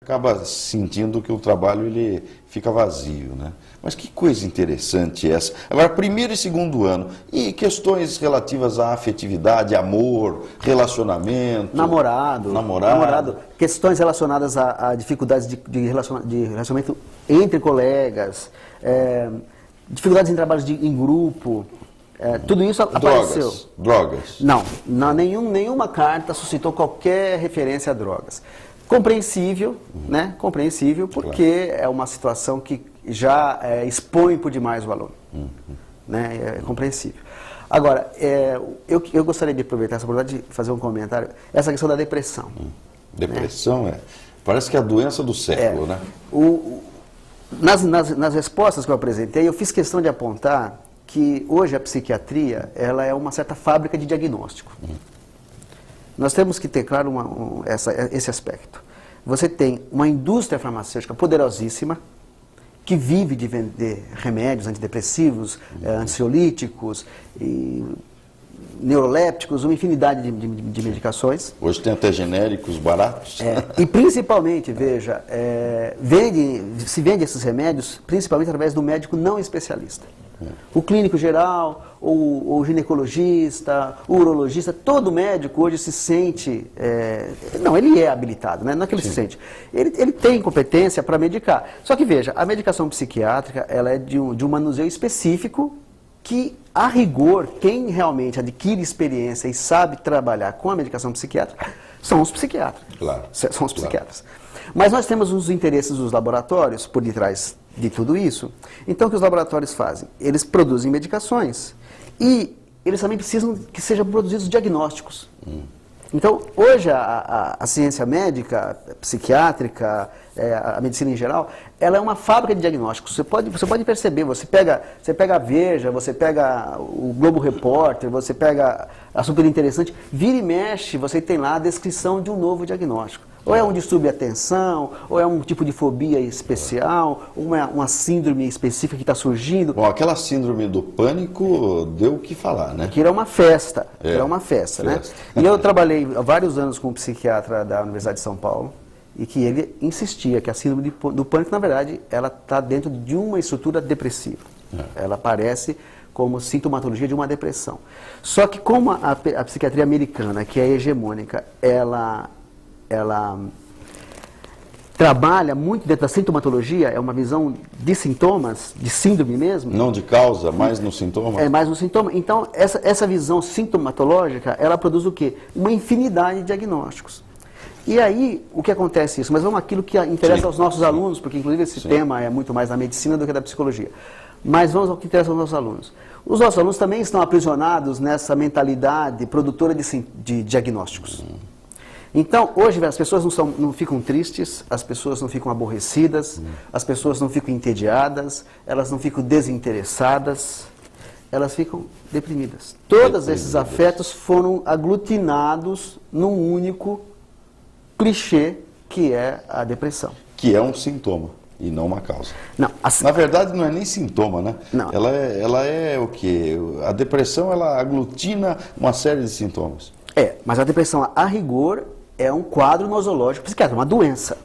acaba sentindo que o trabalho ele fica vazio, né? Mas que coisa interessante essa. Agora, primeiro e segundo ano, e questões relativas à afetividade, amor, relacionamento... Namorado. Questões relacionadas a dificuldades de relacionamento entre colegas, dificuldades em trabalhos em grupo, tudo isso apareceu. Drogas. Não, nenhuma carta suscitou qualquer referência a drogas. Compreensível, né? Compreensível, porque é uma situação que já expõe por demais o aluno. Né? É compreensível. Agora, eu gostaria de aproveitar essa oportunidade de fazer um comentário. Essa questão da depressão. Depressão, né? Parece que é a doença do século, né? Nas respostas que eu apresentei, eu fiz questão de apontar que hoje a psiquiatria ela é uma certa fábrica de diagnóstico. Nós temos que ter claro esse aspecto. Você tem uma indústria farmacêutica poderosíssima que vive de vender remédios antidepressivos, ansiolíticos, neurolépticos, uma infinidade de medicações. Hoje tem até genéricos baratos. E principalmente, veja, se vende esses remédios principalmente através do médico não especialista. O clínico geral, o ginecologista, o urologista, todo médico hoje se sente... ele é habilitado, né? Não é que ele se sente. Ele tem competência para medicar. Só que veja, a medicação psiquiátrica ela é de um manuseio específico que, a rigor, quem realmente adquire experiência e sabe trabalhar com a medicação psiquiátrica são os psiquiatras. Claro. São os psiquiatras. Mas nós temos os interesses dos laboratórios por detrás de tudo isso. Então, o que os laboratórios fazem? Eles produzem medicações e eles também precisam que sejam produzidos diagnósticos. Então, hoje, a ciência médica, psiquiátrica, a medicina em geral, ela é uma fábrica de diagnósticos. Você pode perceber, você pega a Veja, você pega o Globo Repórter, você pega a Super Interessante, vira e mexe, você tem lá a descrição de um novo diagnóstico. Ou é um distúrbio de atenção, ou é um tipo de fobia especial, ou uma síndrome específica que está surgindo. Bom, aquela síndrome do pânico deu o que falar, né? Que era uma festa, né? E eu trabalhei há vários anos com um psiquiatra da Universidade de São Paulo, e que ele insistia que a síndrome do pânico, na verdade, ela está dentro de uma estrutura depressiva. Ela aparece como sintomatologia de uma depressão. Só que como a psiquiatria americana, que é hegemônica, ela trabalha muito dentro da sintomatologia, é uma visão de sintomas, de síndrome mesmo. Não de causa, mais no sintoma? É mais no sintoma. Então, essa visão sintomatológica, ela produz o quê? Uma infinidade de diagnósticos. E aí, o que acontece isso? Mas vamos àquilo que interessa aos nossos alunos, porque inclusive esse tema é muito mais da medicina do que da psicologia. Mas vamos ao que interessa aos nossos alunos. Os nossos alunos também estão aprisionados nessa mentalidade produtora de diagnósticos. Então, hoje, as pessoas não ficam tristes, as pessoas não ficam aborrecidas, as pessoas não ficam entediadas, elas não ficam desinteressadas, elas ficam deprimidas. Todos esses afetos foram aglutinados num único clichê, que é a depressão. Que é um sintoma e não uma causa. Não, na verdade, não é nem sintoma, né? Não. Ela é o quê? A depressão, ela aglutina uma série de sintomas. Mas a depressão, a rigor, é um quadro nosológico psiquiátrico, uma doença.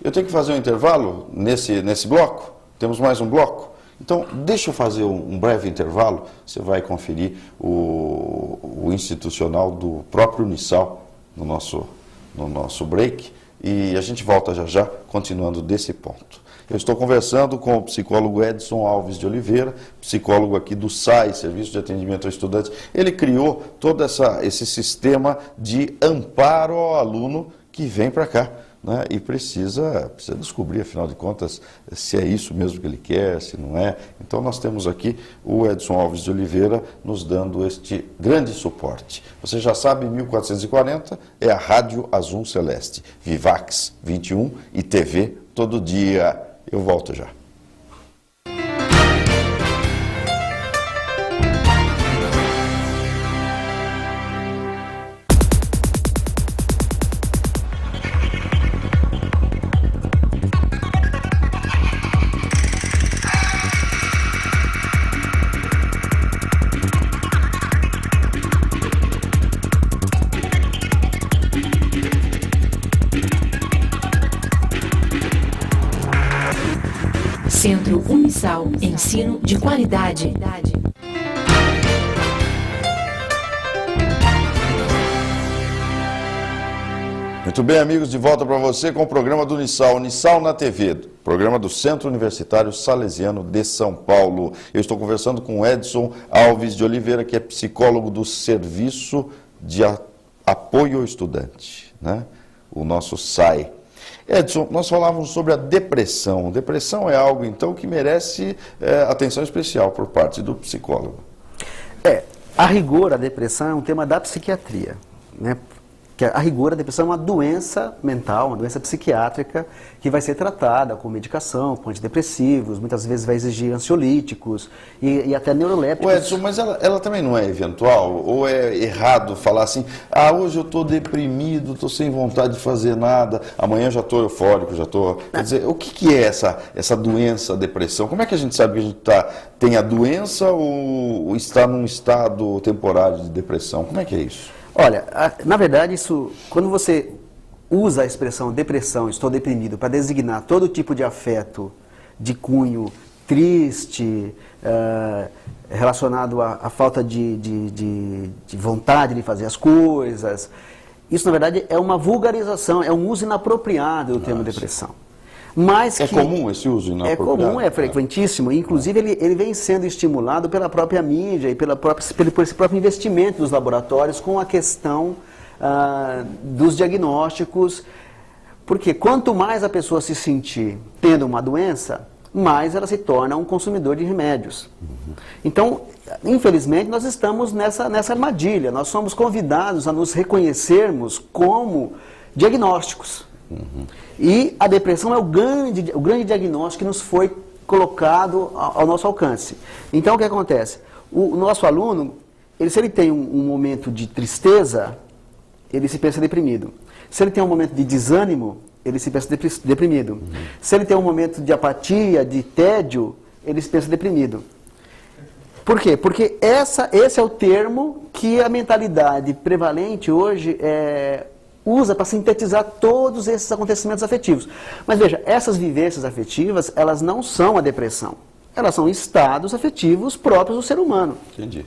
Eu tenho que fazer um intervalo nesse bloco? Temos mais um bloco? Então, deixa eu fazer um breve intervalo. Você vai conferir o institucional do próprio Unisal no nosso break. E a gente volta já, continuando desse ponto. Eu estou conversando com o psicólogo Edson Alves de Oliveira, psicólogo aqui do SAI, Serviço de Atendimento a Estudantes. Ele criou todo esse sistema de amparo ao aluno que vem para cá, né? E precisa descobrir, afinal de contas, se é isso mesmo que ele quer, se não é. Então nós temos aqui o Edson Alves de Oliveira nos dando este grande suporte. Você já sabe, 1440 é a Rádio Azul Celeste, Vivax 21 e TV todo dia. Eu volto já. Centro Unisal, ensino de qualidade. Muito bem, amigos, de volta para você com o programa do Unisal, Unisal na TV, programa do Centro Universitário Salesiano de São Paulo. Eu estou conversando com Edson Alves de Oliveira, que é psicólogo do Serviço de Apoio ao Estudante, né? O nosso SAE. Edson, nós falávamos sobre a depressão. Depressão é algo, então, que merece atenção especial por parte do psicólogo. A rigor, a depressão é um tema da psiquiatria, né? Que a rigor, a depressão é uma doença mental, uma doença psiquiátrica que vai ser tratada com medicação, com antidepressivos, muitas vezes vai exigir ansiolíticos e até neurolépticos. Edson, mas ela também não é eventual? Ou é errado falar assim, hoje eu estou deprimido, estou sem vontade de fazer nada, amanhã já estou eufórico, já estou... Quer dizer, o que é essa doença, a depressão? Como é que a gente sabe que a gente tem a doença ou está num estado temporário de depressão? Como é que é isso? Olha, na verdade, quando você usa a expressão depressão, estou deprimido, para designar todo tipo de afeto de cunho triste, relacionado à falta de vontade de fazer as coisas, isso, na verdade, é uma vulgarização, é um uso inapropriado do termo depressão. Mas comum esse uso inapropriado? É comum, é frequentíssimo. Inclusive, ele vem sendo estimulado pela própria mídia e por esse próprio investimento dos laboratórios com a questão dos diagnósticos. Porque quanto mais a pessoa se sentir tendo uma doença, mais ela se torna um consumidor de remédios. Então, infelizmente, nós estamos nessa armadilha. Nós somos convidados a nos reconhecermos como diagnósticos. E a depressão é o grande diagnóstico que nos foi colocado ao nosso alcance. Então, o que acontece? O nosso aluno, se ele tem um momento de tristeza, ele se pensa deprimido. Se ele tem um momento de desânimo, ele se pensa deprimido. Se ele tem um momento de apatia, de tédio, ele se pensa deprimido. Por quê? Porque esse é o termo que a mentalidade prevalente hoje usa para sintetizar todos esses acontecimentos afetivos. Mas veja, essas vivências afetivas, elas não são a depressão. Elas são estados afetivos próprios do ser humano. Entendi.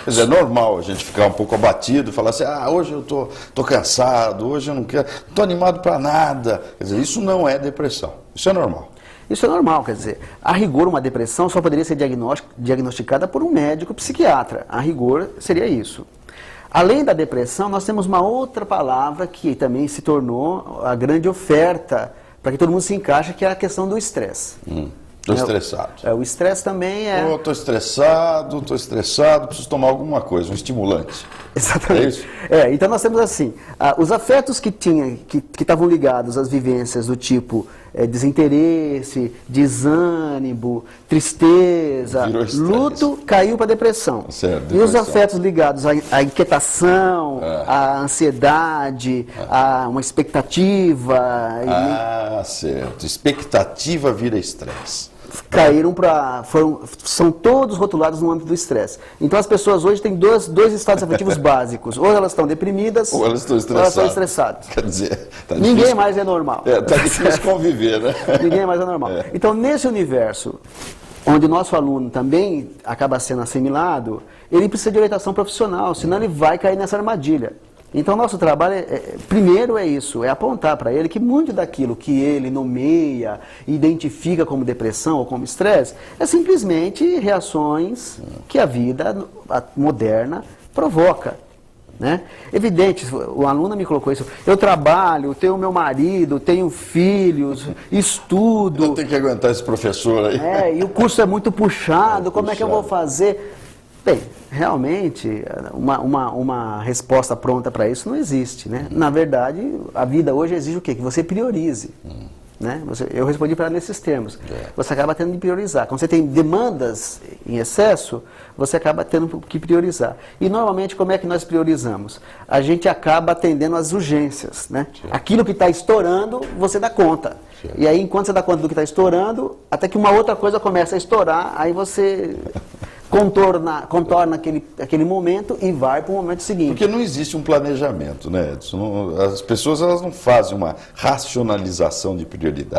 Quer dizer, é normal a gente ficar um pouco abatido, falar assim, hoje eu tô cansado, hoje eu não estou animado para nada. Quer dizer, isso não é depressão, isso é normal. Isso é normal, quer dizer, a rigor uma depressão só poderia ser diagnosticada por um médico psiquiatra. A rigor seria isso. Além da depressão, nós temos uma outra palavra que também se tornou a grande oferta para que todo mundo se encaixe, que é a questão do estresse. Estou estressado. O estresse também é... Estou estressado, preciso tomar alguma coisa, um estimulante. Exatamente. É isso? Então nós temos assim, os afetos que estavam ligados às vivências do tipo desinteresse, desânimo, tristeza, luto, caiu para depressão. Certo, e os afetos ligados à inquietação, à ansiedade, a uma expectativa... certo. Expectativa vira estresse. Caíram são todos rotulados no âmbito do estresse. Então as pessoas hoje têm dois estados afetivos básicos. Ou elas estão deprimidas, ou elas estão estressadas. Quer dizer, ninguém mais é normal. Está difícil conviver, né? Ninguém mais é normal. Então, nesse universo, onde o nosso aluno também acaba sendo assimilado, ele precisa de orientação profissional, senão ele vai cair nessa armadilha. Então, nosso trabalho, primeiro é isso, é apontar para ele que muito daquilo que ele nomeia, identifica como depressão ou como estresse, é simplesmente reações que a vida moderna provoca. Né? Evidente, o aluno me colocou isso, eu trabalho, tenho meu marido, tenho filhos, estudo... Eu tenho que aguentar esse professor aí. E o curso é muito puxado, como é que eu vou fazer? Bem, realmente, uma resposta pronta para isso não existe, né? Na verdade, a vida hoje exige o quê? Que você priorize. Né? Eu respondi para nesses termos. Você acaba tendo que priorizar. Quando você tem demandas em excesso, você acaba tendo que priorizar. E, normalmente, como é que nós priorizamos? A gente acaba atendendo às urgências. Né? Aquilo que está estourando, você dá conta. E aí, enquanto você dá conta do que está estourando, até que uma outra coisa começa a estourar, aí você... contorna aquele momento e vai para o momento seguinte. Porque não existe um planejamento, né, Edson? As pessoas elas não fazem uma racionalização de prioridade.